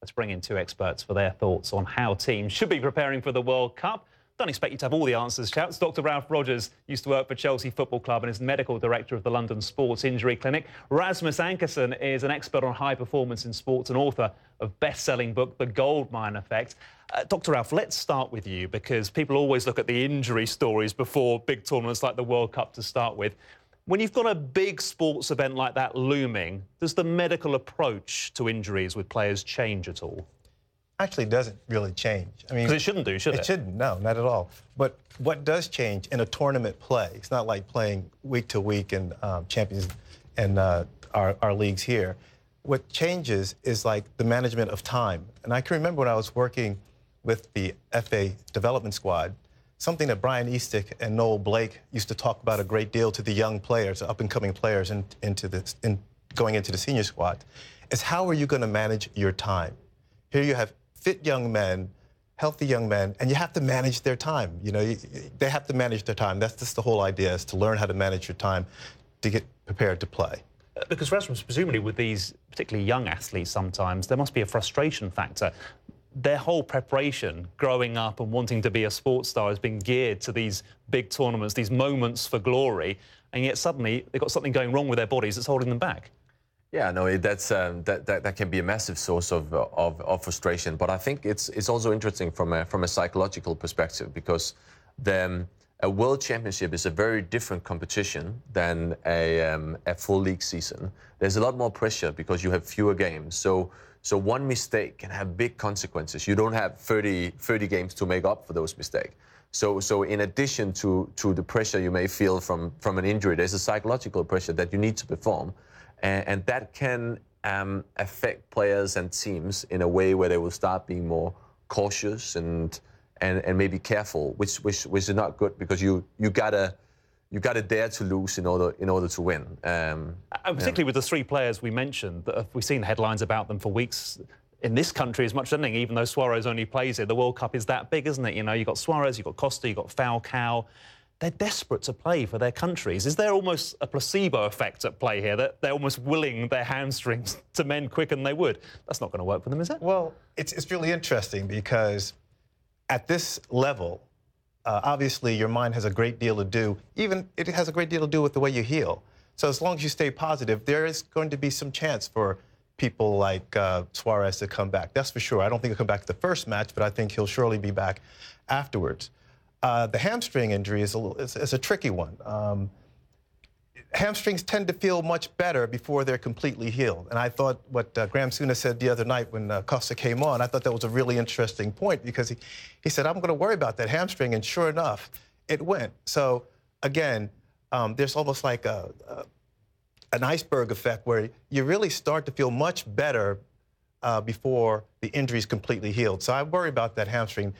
Let's bring in two experts for their thoughts on how teams should be preparing for the World Cup. Don't expect you to have all the answers, chaps. Dr. Ralph Rogers used to work for Chelsea Football Club and is medical director of the London Sports Injury Clinic. Rasmus Ankersen is an expert on high performance in sports and author of best-selling book, The Goldmine Effect. Dr. Ralph, let's start with you, because people always look at the injury stories before big tournaments like the World Cup to start with. When you've got a big sports event like that looming, does the medical approach to injuries with players change at all? Actually, it doesn't really change. I mean, because it shouldn't do, should it? It shouldn't, no, not at all. But what does change in a tournament play, it's not like playing week to week in Champions and our leagues here. What changes is like the management of time. And I can remember when I was working with the FA development squad, something that Brian Eastick and Noel Blake used to talk about a great deal to the young players, up-and-coming players going into the senior squad, is how are you going to manage your time? Here you have fit young men, healthy young men, and you have to manage their time. You know, they have to manage their time. That's just the whole idea, is to learn how to manage your time to get prepared to play. Because Rasmus, presumably with these particularly young athletes sometimes, there must be a frustration factor. Their whole preparation, growing up and wanting to be a sports star, has been geared to these big tournaments, these moments for glory, and yet suddenly they've got something going wrong with their bodies that's holding them back. Yeah, no, that can be a massive source of frustration. But I think it's also interesting from a psychological perspective, because a World Championship is a very different competition than a full league season. There's a lot more pressure because you have fewer games. So one mistake can have big consequences. You don't have 30 games to make up for those mistakes. So in addition to the pressure you may feel from an injury, there's a psychological pressure that you need to perform. And that can affect players and teams in a way where they will start being more cautious and maybe careful, which is not good, because you gotta dare to lose in order to win. And particularly with the three players we mentioned, that we've seen headlines about them for weeks in this country as much as anything, even though Suarez only plays it. The World Cup is that big, isn't it? You know, you've got Suarez, you've got Costa, you've got Falcao. They're desperate to play for their countries. Is there almost a placebo effect at play here, that they're almost willing their hamstrings to mend quicker than they would? That's not going to work for them, is it? Well, it's really interesting, because at this level, obviously your mind has a great deal to do. Even it has a great deal to do with the way you heal. So as long as you stay positive, there is going to be some chance for people like Suarez to come back. That's for sure. I don't think he'll come back to the first match, but I think he'll surely be back afterwards. The hamstring injury is a tricky one. Hamstrings tend to feel much better before they're completely healed. And I thought what Graham Souness said the other night when Costa came on, I thought that was a really interesting point, because he said, I'm going to worry about that hamstring, and sure enough, it went. So again, there's almost like an iceberg effect, where you really start to feel much better before the injury is completely healed. So I worry about that hamstring.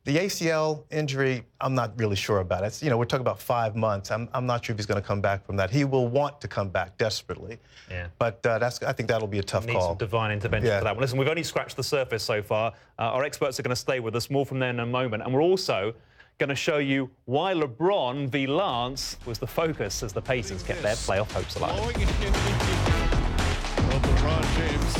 The ACL injury, I'm not really sure about it. You know, we're talking about 5 months. I'm not sure if he's going to come back from that. He will want to come back desperately. Yeah. But I think that'll be a tough call. Need some divine intervention for that one. Listen, we've only scratched the surface so far. Our experts are going to stay with us. More from there in a moment. And we're also going to show you why LeBron v Lance was the focus as the Pacers kept their playoff hopes alive. LeBron James.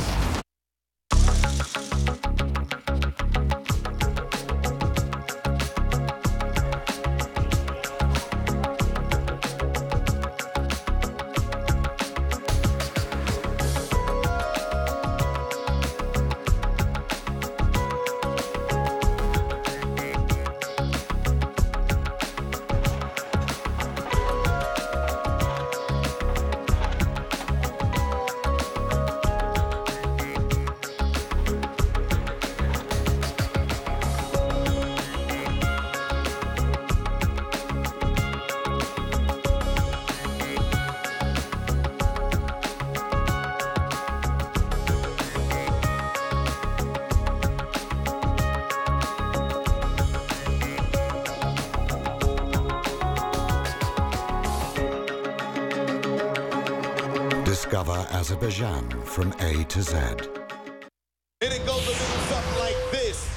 Discover Azerbaijan from A to Z. And it goes a little something like this.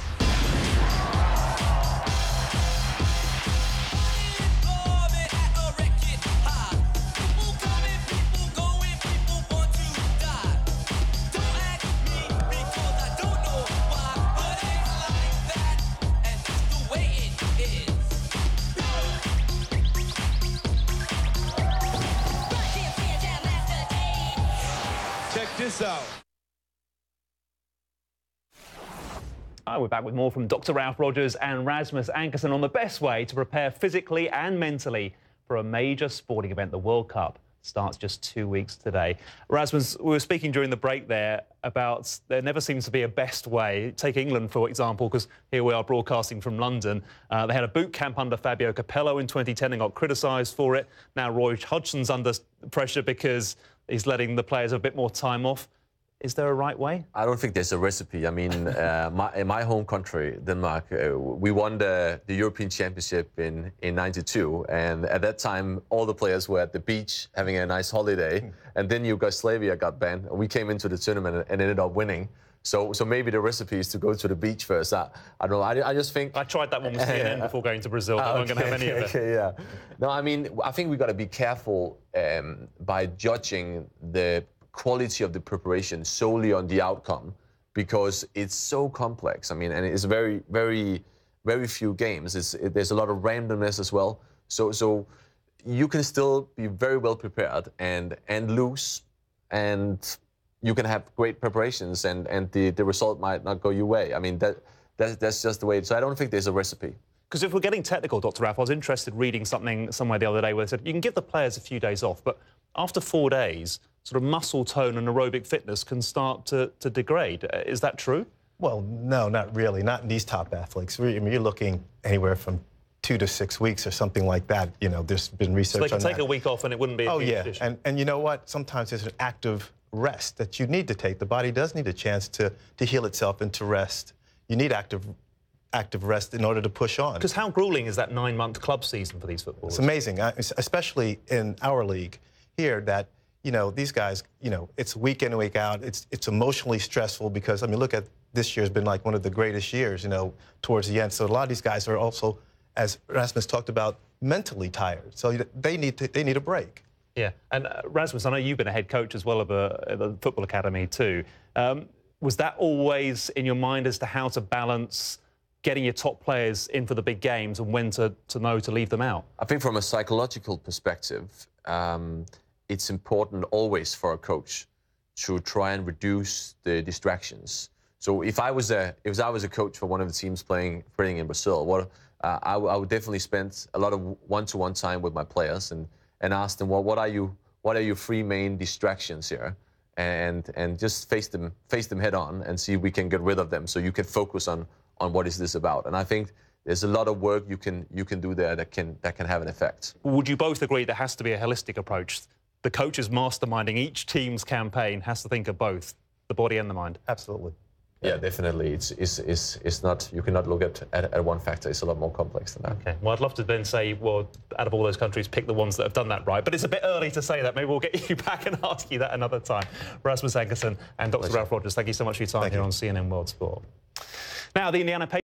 this out. Hi, we're back with more from Dr. Ralph Rogers and Rasmus Ankersen on the best way to prepare physically and mentally for a major sporting event. The World Cup starts just 2 weeks today. Rasmus, we were speaking during the break there about there never seems to be a best way. Take England, for example, because here we are broadcasting from London. They had a boot camp under Fabio Capello in 2010 and got criticised for it. Now Roy Hodgson's under pressure because he's letting the players have a bit more time off. Is there a right way? I don't think there's a recipe. I mean, in my home country, Denmark, we won the European Championship in '92, and at that time, all the players were at the beach having a nice holiday, and then Yugoslavia got banned, and we came into the tournament and ended up winning. So maybe the recipe is to go to the beach first. I don't know. I just think... I tried that one with CNN before going to Brazil, but I wasn't going to have any of it. Okay, yeah. No, I mean, I think we've got to be careful by judging the quality of the preparation solely on the outcome, because it's so complex. I mean, and it's very, very, very few games. There's a lot of randomness as well. So you can still be very well prepared and lose, and you can have great preparations, and the result might not go your way. I mean, that's just the way. So I don't think there's a recipe. Because if we're getting technical, Dr. Ralph, I was interested reading something somewhere the other day where they said you can give the players a few days off, but after 4 days, sort of muscle tone and aerobic fitness can start to degrade. Is that true? Well, no, not really. Not in these top athletes. I mean, you're looking anywhere from 2 to 6 weeks or something like that. You know, there's been research on that. So they can take a week off and it wouldn't be a huge issue. And you know what? Sometimes there's an active rest that you need to take. The body does need a chance to heal itself and to rest. You need active rest in order to push on. Because how grueling is that 9-month club season for these footballers? It's amazing, especially in our league here, that, you know, these guys, you know, it's week in and week out. It's emotionally stressful because, I mean, look at this year's been like one of the greatest years, you know, towards the end. So a lot of these guys are also, as Rasmus talked about, mentally tired. So they need a break. Yeah, and Rasmus, I know you've been a head coach as well of a football academy too. Was that always in your mind as to how to balance getting your top players in for the big games and when to know to leave them out? I think from a psychological perspective, it's important always for a coach to try and reduce the distractions. So if I was a coach for one of the teams playing in Brazil, I would definitely spend a lot of one-to-one time with my players and ask them, well, what are your 3 main distractions here, and just face them head on and see if we can get rid of them so you can focus on what is this about. And I think there's a lot of work you can do there that can have an effect. Would you both agree there has to be a holistic approach? The coach is masterminding each team's campaign, has to think of both the body and the mind. Absolutely. Yeah, definitely. It's not, you cannot look at one factor. It's a lot more complex than that. Okay. Well, I'd love to then say, well, out of all those countries, pick the ones that have done that right. But it's a bit early to say that. Maybe we'll get you back and ask you that another time. Rasmus Ankersen and Dr. Ralph Rogers, thank you so much for your time here on CNN World Sport. Now, the Indiana